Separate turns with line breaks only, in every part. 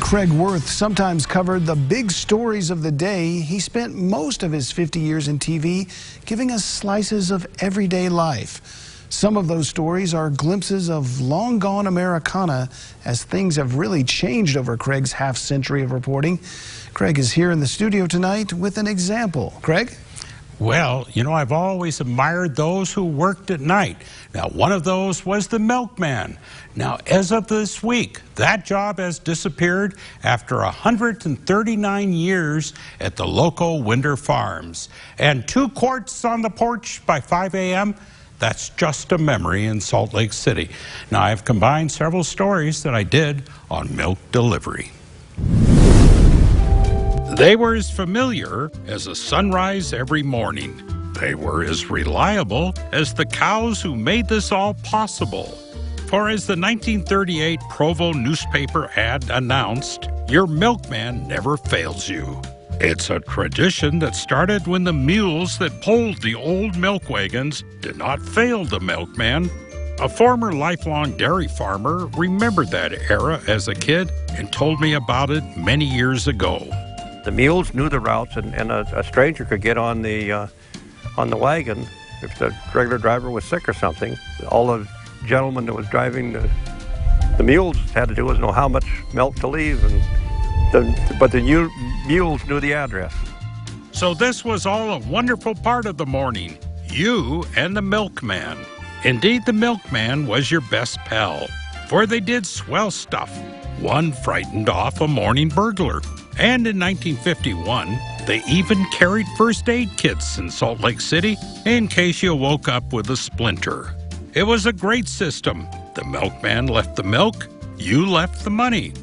Craig Worth sometimes covered the big stories of the day. He spent most of his 50 years in TV giving us slices of everyday life. Some of those stories are glimpses of long-gone Americana, as things have really changed over Craig's half-century of reporting. Craig is here in the studio tonight with an example. Craig?
Well, you know, I've always admired those who worked at night. Now, one of those was the milkman. Now, as of this week, that job has disappeared after 139 years at the local Winder Farms. And 2 quarts on the porch by 5 a.m., that's just a memory in Salt Lake City. Now, I've combined several stories that I did on milk delivery. They were as familiar as a sunrise every morning. They were as reliable as the cows who made this all possible. For as the 1938 Provo newspaper ad announced, your milkman never fails you. It's a tradition that started when the mules that pulled the old milk wagons did not fail the milkman. A former lifelong dairy farmer remembered that era as a kid and told me about it many years ago.
The mules knew the routes, and a stranger could get on the wagon if the regular driver was sick or something. All the gentleman that was driving the mules had to do was know how much milk to leave, but the mules knew the address.
So this was all a wonderful part of the morning, you and the milkman. Indeed, the milkman was your best pal, for they did swell stuff. One frightened off a morning burglar. And in 1951, they even carried first aid kits in Salt Lake City in case you woke up with a splinter. It was a great system. The milkman left the milk, you left the money.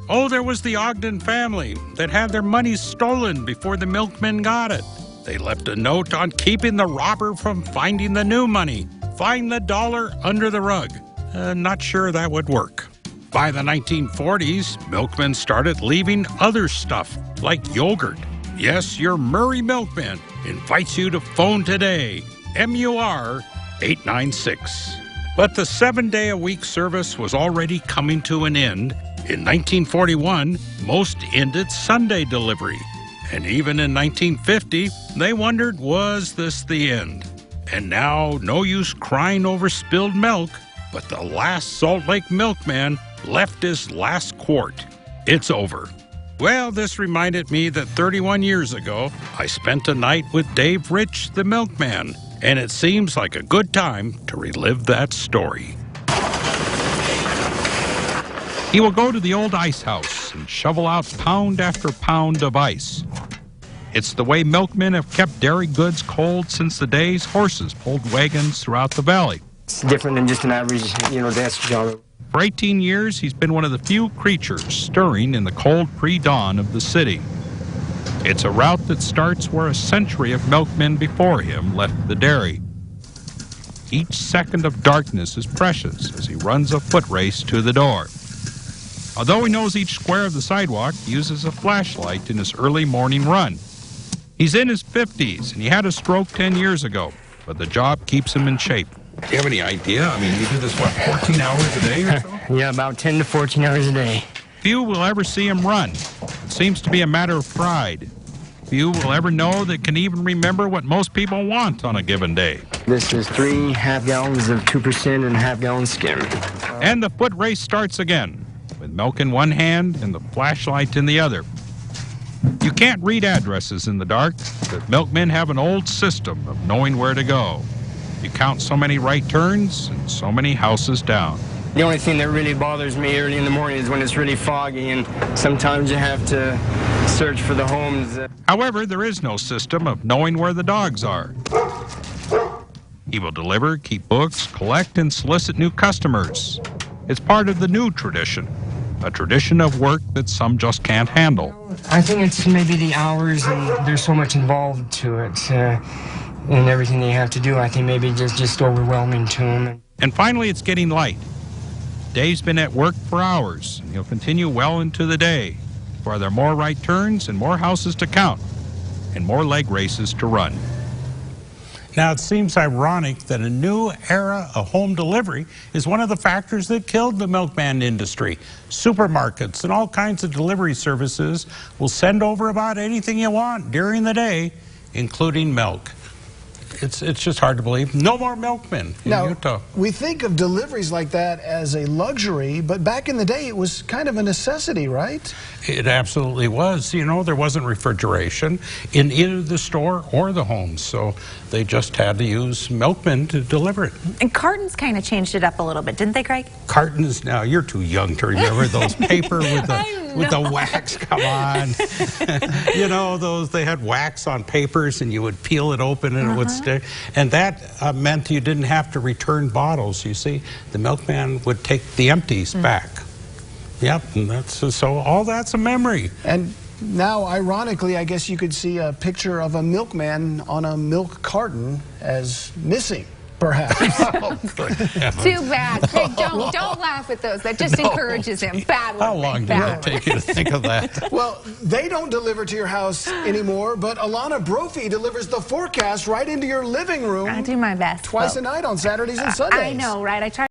Oh, there was the Ogden family that had their money stolen before the milkman got it. They left a note on keeping the robber from finding the new money. Find the dollar under the rug. Not sure that would work. By the 1940s, milkmen started leaving other stuff, like yogurt. Yes, your Murray Milkman invites you to phone today, MUR 896. But the 7-day-a-week service was already coming to an end. In 1941, most ended Sunday delivery. And even in 1950, they wondered, was this the end? And now, no use crying over spilled milk, but the last Salt Lake milkman left his last quart. It's over. Well, this reminded me that 31 years ago, I spent a night with Dave Rich, the milkman, and it seems like a good time to relive that story. He will go to the old ice house and shovel out pound after pound of ice. It's the way milkmen have kept dairy goods cold since the days horses pulled wagons throughout the valley.
It's different than just an average, dance job.
For 18 years, he's been one of the few creatures stirring in the cold pre-dawn of the city. It's a route that starts where a century of milkmen before him left the dairy. Each second of darkness is precious as he runs a foot race to the door. Although he knows each square of the sidewalk, he uses a flashlight in his early morning run. He's in his 50s, and he had a stroke 10 years ago, but the job keeps him in shape. Do you have any idea? I mean, you do this, 14 hours a day or so?
Yeah, about 10 to 14 hours a day.
Few will ever see him run. It seems to be a matter of pride. Few will ever know that can even remember what most people want on a given day.
This is 3 half-gallons of 2% and half-gallon skim.
And the foot race starts again, with milk in one hand and the flashlight in the other. You can't read addresses in the dark, but milkmen have an old system of knowing where to go. You count so many right turns and so many houses down.
The only thing that really bothers me early in the morning is when it's really foggy, and sometimes you have to search for the homes.
However, there is no system of knowing where the dogs are. He will deliver, keep books, collect, and solicit new customers. It's part of the new tradition, a tradition of work that some just can't handle.
I think it's maybe the hours, and there's so much involved to it. And everything they have to do, I think maybe just overwhelming to them.
And finally, it's getting light. Dave's been at work for hours, and he'll continue well into the day, for there are more right turns and more houses to count, and more leg races to run. Now, it seems ironic that a new era of home delivery is one of the factors that killed the milkman industry. Supermarkets and all kinds of delivery services will send over about anything you want during the day, including milk. It's just hard to believe. No more milkmen in Utah.
We think of deliveries like that as a luxury, but back in the day, it was kind of a necessity, right?
It absolutely was. You know, there wasn't refrigeration in either the store or the homes, so they just had to use milkmen to deliver it.
And cartons kind of changed it up a little bit, didn't they, Craig?
Cartons, now you're too young to remember those paper with the wax. Come on. You know, they had wax on papers and you would peel it open and it would stick. And that meant you didn't have to return bottles, you see. The milkman would take the empties back. Yep, and so all that's a memory.
And now, ironically, I guess you could see a picture of a milkman on a milk carton as missing, perhaps.
Too bad. Craig, don't laugh at those. That just encourages him. Bad one.
How long did it take you to think of that?
Well, they don't deliver to your house anymore, but Alana Brophy delivers the forecast right into your living room.
I do my best.
Twice a night on Saturdays and Sundays.
I know, right? I try